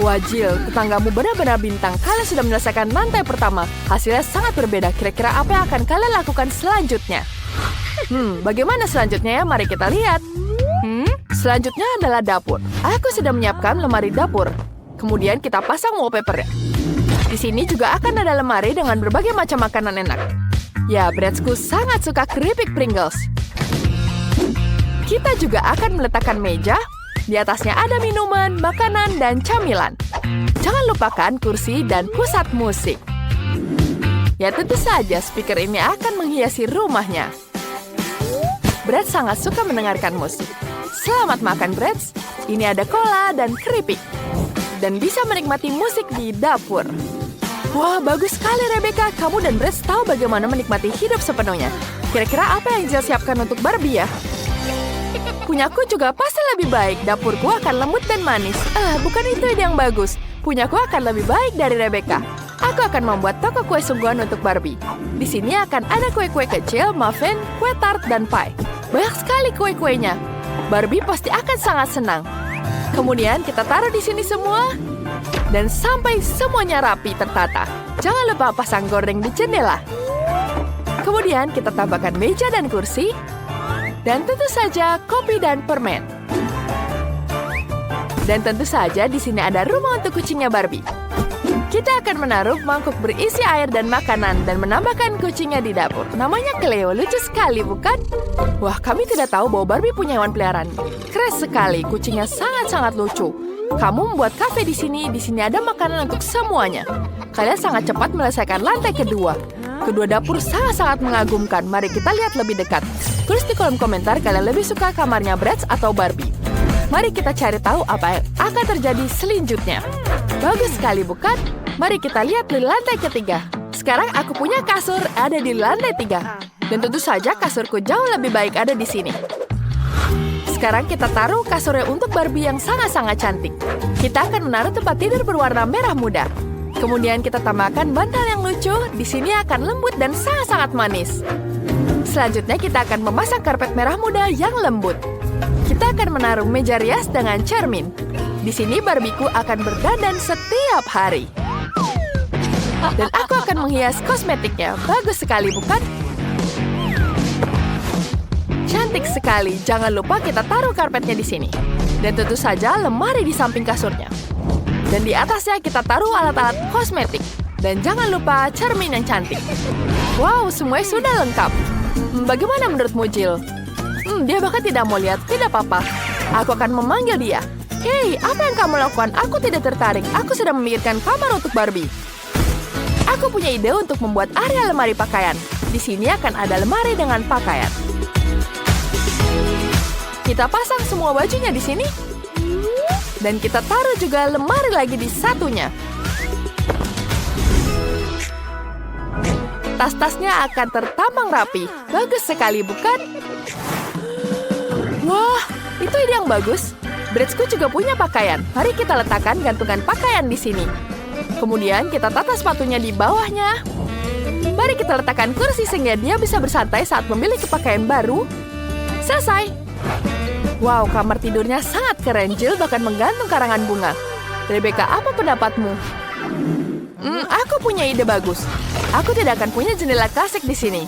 Wah, Jill, tetanggamu benar-benar bintang. Kalian sudah menyelesaikan lantai pertama. Hasilnya sangat berbeda. Kira-kira apa yang akan kalian lakukan selanjutnya? Bagaimana selanjutnya ya? Mari kita lihat. Selanjutnya adalah dapur. Aku sudah menyiapkan lemari dapur. Kemudian kita pasang wallpaper. Di sini juga akan ada lemari dengan berbagai macam makanan enak. Ya, Bratzku sangat suka keripik Pringles. Kita juga akan meletakkan meja. Di atasnya ada minuman, makanan, dan camilan. Jangan lupakan kursi dan pusat musik. Ya tentu saja speaker ini akan menghiasi rumahnya. Brad sangat suka mendengarkan musik. Selamat makan, Brad. Ini ada cola dan keripik. Dan bisa menikmati musik di dapur. Wah, bagus sekali Rebecca. Kamu dan Brad tahu bagaimana menikmati hidup sepenuhnya. Kira-kira apa yang Jill siapkan untuk Barbie ya? Punyaku juga pasti lebih baik. Dapurku akan lembut dan manis. Bukan itu ide yang bagus. Punyaku akan lebih baik dari Rebecca. Aku akan membuat toko kue sungguhan untuk Barbie. Di sini akan ada kue-kue kecil, muffin, kue tart, dan pie. Banyak sekali kue-kuenya. Barbie pasti akan sangat senang. Kemudian kita taruh di sini semua. Dan sampai semuanya rapi tertata. Jangan lupa pasang gorden di jendela. Kemudian kita tambahkan meja dan kursi. Dan tentu saja kopi dan permen. Dan tentu saja di sini ada rumah untuk kucingnya Barbie. Kita akan menaruh mangkuk berisi air dan makanan dan menambahkan kucingnya di dapur. Namanya Cleo, lucu sekali bukan? Wah, kami tidak tahu bahwa Barbie punya hewan peliharaan. Keren sekali, kucingnya sangat-sangat lucu. Kamu membuat kafe di sini ada makanan untuk semuanya. Kalian sangat cepat menyelesaikan lantai kedua. Kedua dapur sangat-sangat mengagumkan. Mari kita lihat lebih dekat. Tulis di kolom komentar kalian lebih suka kamarnya Brad atau Barbie. Mari kita cari tahu apa yang akan terjadi selanjutnya. Bagus sekali bukan? Mari kita lihat di lantai ketiga. Sekarang aku punya kasur ada di lantai 3. Dan tentu saja kasurku jauh lebih baik ada di sini. Sekarang kita taruh kasurnya untuk Barbie yang sangat-sangat cantik. Kita akan menaruh tempat tidur berwarna merah muda. Kemudian kita tambahkan bantal yang lucu. Di sini akan lembut dan sangat-sangat manis. Selanjutnya kita akan memasang karpet merah muda yang lembut. Kita akan menaruh meja rias dengan cermin. Di sini Barbieku akan berdandan setiap hari. Dan aku akan menghias kosmetiknya. Bagus sekali bukan? Cantik sekali. Jangan lupa kita taruh karpetnya di sini. Dan tentu saja lemari di samping kasurnya. Dan di atasnya kita taruh alat-alat kosmetik. Dan jangan lupa cermin yang cantik. Wow, semuanya sudah lengkap. Bagaimana menurutmu, Jill? Dia bahkan tidak mau lihat. Tidak apa-apa. Aku akan memanggil dia. Hei, apa yang kamu lakukan? Aku tidak tertarik. Aku sedang memikirkan kamar untuk Barbie. Aku punya ide untuk membuat area lemari pakaian. Di sini akan ada lemari dengan pakaian. Kita pasang semua bajunya di sini. Dan kita taruh juga lemari lagi di satunya. Tas-tasnya akan tertampang rapi. Bagus sekali, bukan? Wah, itu ide yang bagus. Bradku juga punya pakaian. Mari kita letakkan gantungan pakaian di sini. Kemudian kita tata sepatunya di bawahnya. Mari kita letakkan kursi sehingga dia bisa bersantai saat memiliki pakaian baru. Selesai. Wow, kamar tidurnya sangat keren. Jill bahkan menggantung karangan bunga. Rebecca, apa pendapatmu? Aku punya ide bagus. Aku tidak akan punya jendela klasik di sini.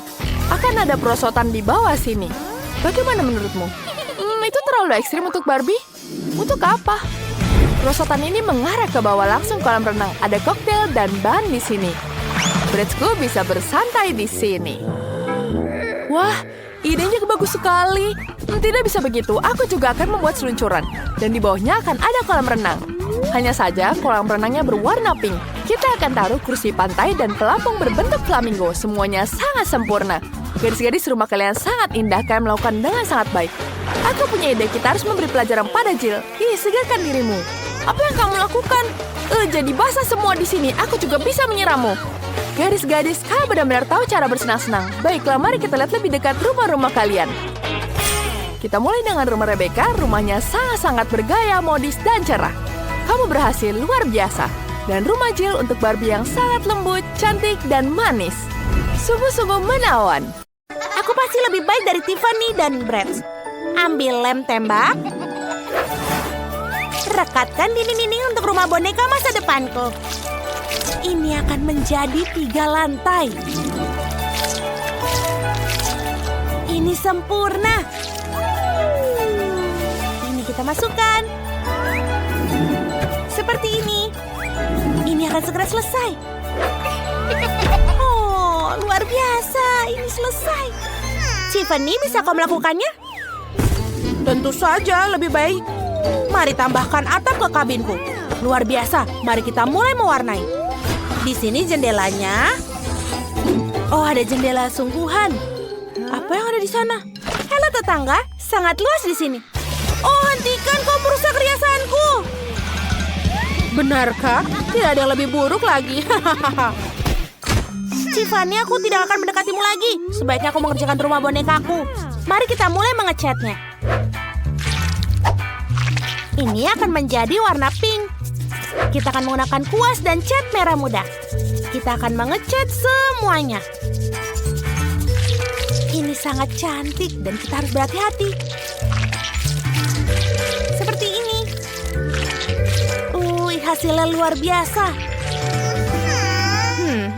Akan ada perosotan di bawah sini. Bagaimana menurutmu? Itu terlalu ekstrim untuk Barbie? Untuk apa? Perosotan ini mengarah ke bawah langsung kolam renang. Ada koktail dan ban di sini. Bradku bisa bersantai di sini. Wah, idenya bagus sekali. Tidak bisa begitu, aku juga akan membuat seluncuran. Dan di bawahnya akan ada kolam renang. Hanya saja kolam renangnya berwarna pink. Kita akan taruh kursi pantai dan pelampung berbentuk flamingo. Semuanya sangat sempurna. Gadis-gadis rumah kalian sangat indah. Kalian melakukan dengan sangat baik. Aku punya ide, kita harus memberi pelajaran pada Jill. Segarkan dirimu. Apa yang kamu lakukan? Jadi basah semua di sini. Aku juga bisa menyirammu. Gadis-gadis, kalian benar-benar tahu cara bersenang-senang. Baiklah, mari kita lihat lebih dekat rumah-rumah kalian. Kita mulai dengan rumah Rebecca. Rumahnya sangat-sangat bergaya, modis, dan cerah. Kamu berhasil luar biasa. Dan rumah Jill untuk Barbie yang sangat lembut, cantik, dan manis. Sungguh-sungguh menawan. Aku pasti lebih baik dari Tiffany dan Brad. Ambil lem tembak. Rekatkan dinding-dinding untuk rumah boneka masa depanku. Ini akan menjadi 3 lantai. Ini sempurna. Ini kita masukkan. Seperti ini. Ini akan segera selesai. Oh, luar biasa. Ini selesai. Tiffany, bisa kau melakukannya? Tentu saja lebih baik. Mari tambahkan atap ke kabinku. Luar biasa, mari kita mulai mewarnai. Di sini jendelanya. Oh, ada jendela sungguhan. Apa yang ada di sana? Halo tetangga, sangat luas di sini. Oh, hentikan, kau merusak riasanku. Benarkah? Tidak ada yang lebih buruk lagi. Tiffany, aku tidak akan mendekatimu lagi. Sebaiknya aku mengerjakan rumah bonekaku. Mari kita mulai mengecatnya. Ini akan menjadi warna pink. Kita akan menggunakan kuas dan cat merah muda. Kita akan mengecat semuanya. Ini sangat cantik dan kita harus berhati-hati. Seperti ini. Hasilnya luar biasa.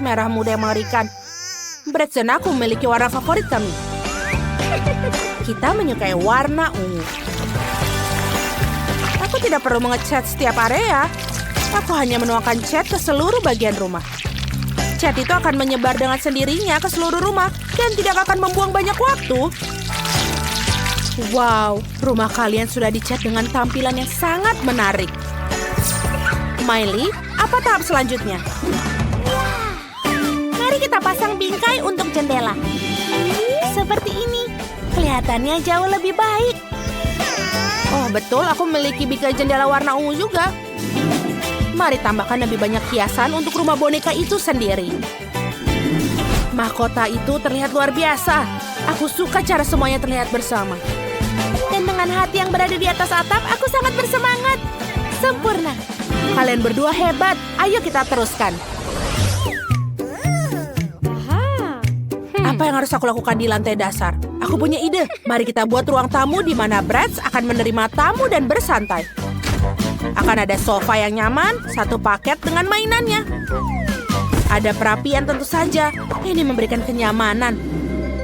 Merah muda yang mengerikan. Brad dan aku memiliki warna favorit kami. Kita menyukai warna ungu. Aku tidak perlu mengecat setiap area. Aku hanya menuangkan cat ke seluruh bagian rumah. Cat itu akan menyebar dengan sendirinya ke seluruh rumah dan tidak akan membuang banyak waktu. Wow, rumah kalian sudah dicat dengan tampilan yang sangat menarik. Miley, apa tahap selanjutnya? Mari kita pasang bingkai untuk jendela. Seperti ini. Kelihatannya jauh lebih baik. Oh, betul. Aku memiliki bingkai jendela warna ungu juga. Mari tambahkan lebih banyak hiasan untuk rumah boneka itu sendiri. Mahkota itu terlihat luar biasa. Aku suka cara semuanya terlihat bersama. Dan dengan hati yang berada di atas atap, aku sangat bersemangat. Sempurna. Kalian berdua hebat. Ayo kita teruskan. Apa yang harus aku lakukan di lantai dasar? Aku punya ide. Mari kita buat ruang tamu di mana Brad akan menerima tamu dan bersantai. Akan ada sofa yang nyaman, satu paket dengan mainannya. Ada perapian tentu saja. Ini memberikan kenyamanan.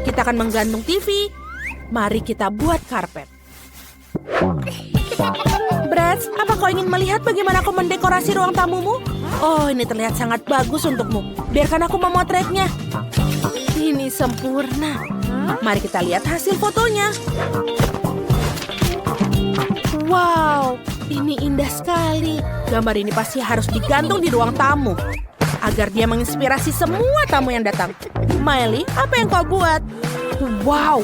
Kita akan menggantung TV. Mari kita buat karpet. Brad, apa kau ingin melihat bagaimana aku mendekorasi ruang tamumu? Oh, ini terlihat sangat bagus untukmu. Biarkan aku memotretnya. Ini sempurna. Mari kita lihat hasil fotonya. Wow, ini indah sekali. Gambar ini pasti harus digantung di ruang tamu agar dia menginspirasi semua tamu yang datang. Miley, apa yang kau buat? Wow.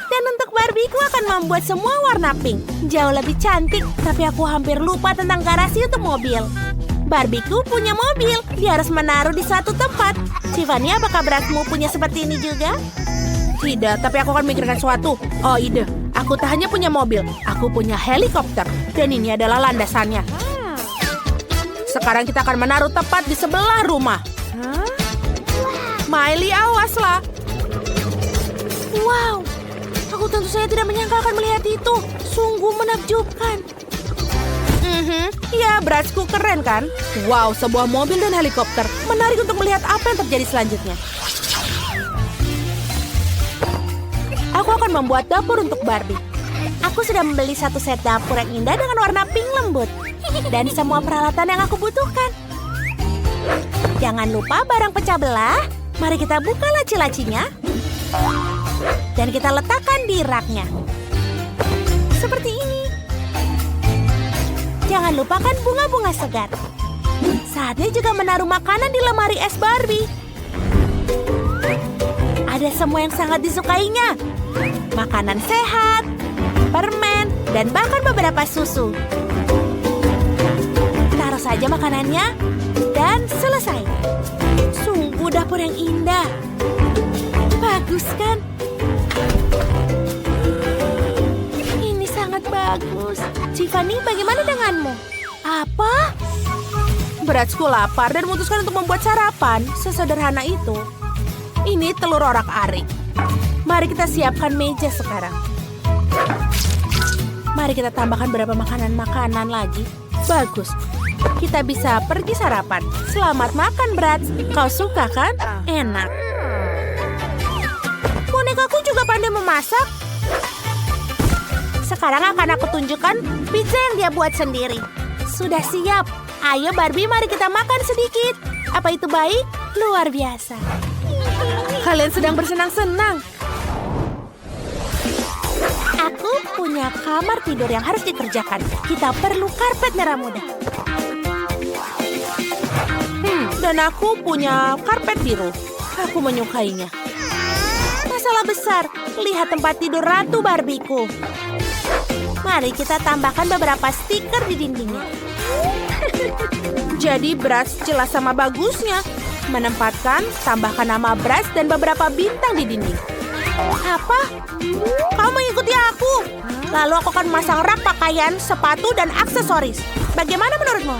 Dan untuk Barbie, aku akan membuat semua warna pink. Jauh lebih cantik, tapi aku hampir lupa tentang garasi untuk mobil. Barbieku punya mobil, dia harus menaruh di satu tempat. Tiffany, apakah beratmu punya seperti ini juga? Tidak, tapi aku akan memikirkan sesuatu. Oh, ide. Aku tak hanya punya mobil, aku punya helikopter. Dan ini adalah landasannya. Sekarang kita akan menaruh tepat di sebelah rumah. Miley, awaslah. Wow. Aku tentu saja tidak menyangka akan melihat itu. Sungguh menakjubkan. Ya, Bradsku keren kan? Wow, sebuah mobil dan helikopter. Menarik untuk melihat apa yang terjadi selanjutnya. Aku akan membuat dapur untuk Barbie. Aku sudah membeli satu set dapur yang indah dengan warna pink lembut. Dan semua peralatan yang aku butuhkan. Jangan lupa barang pecah belah. Mari kita buka laci-lacinya. Dan kita letakkan di raknya. Seperti ini. Jangan lupakan bunga-bunga segar. Saatnya juga menaruh makanan di lemari es Barbie. Ada semua yang sangat disukainya. Makanan sehat, permen, dan bahkan beberapa susu. Taruh saja makanannya, dan selesai. Sungguh dapur yang indah. Bagus kan? Ini sangat bagus. Tiffany, bagaimana denganmu? Apa? Bradsku lapar dan memutuskan untuk membuat sarapan. Sesederhana itu. Ini telur orak-arik. Mari kita siapkan meja sekarang. Mari kita tambahkan beberapa makanan-makanan lagi. Bagus. Kita bisa pergi sarapan. Selamat makan, Brad. Kau suka kan? Enak. Bonekaku juga pandai memasak. Sekarang akan aku tunjukkan pizza yang dia buat sendiri. Sudah siap. Ayo Barbie, mari kita makan sedikit. Apa itu baik? Luar biasa. Kalian sedang bersenang-senang. Aku punya kamar tidur yang harus dikerjakan. Kita perlu karpet merah muda. Dan aku punya karpet biru. Aku menyukainya. Masalah besar, lihat tempat tidur Ratu Barbiku. Mari kita tambahkan beberapa stiker di dindingnya. Jadi Bratz jelas sama bagusnya. Menempatkan, tambahkan nama Bratz dan beberapa bintang di dinding. Apa? Kamu mengikuti aku? Lalu aku akan memasang rak pakaian, sepatu, dan aksesoris. Bagaimana menurutmu?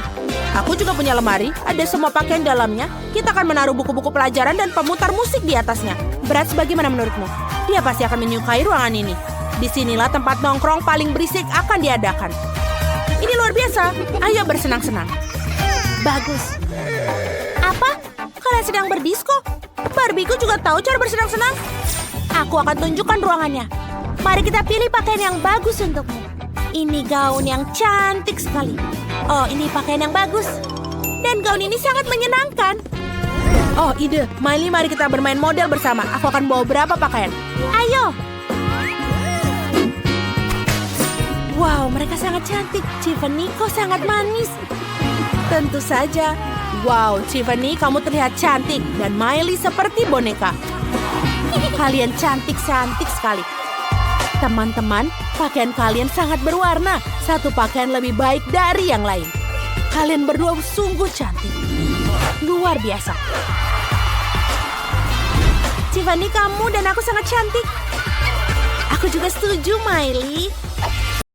Aku juga punya lemari, ada semua pakaian dalamnya. Kita akan menaruh buku-buku pelajaran dan pemutar musik di atasnya. Bratz, bagaimana menurutmu? Dia pasti akan menyukai ruangan ini. Disinilah tempat nongkrong paling berisik akan diadakan. Ini luar biasa. Ayo bersenang-senang. Bagus. Apa? Kalian sedang berdisko? Barbieku juga tahu cara bersenang-senang. Aku akan tunjukkan ruangannya. Mari kita pilih pakaian yang bagus untukmu. Ini gaun yang cantik sekali. Oh, ini pakaian yang bagus. Dan gaun ini sangat menyenangkan. Oh, ide. Miley, mari kita bermain model bersama. Aku akan bawa berapa pakaian. Ayo. Wow, mereka sangat cantik. Tiffany, kau sangat manis. Tentu saja. Wow, Tiffany, kamu terlihat cantik. Dan Miley seperti boneka. Kalian cantik-cantik sekali. Teman-teman, pakaian kalian sangat berwarna. Satu pakaian lebih baik dari yang lain. Kalian berdua sungguh cantik. Luar biasa. Tiffany, kamu dan aku sangat cantik. Aku juga setuju, Miley.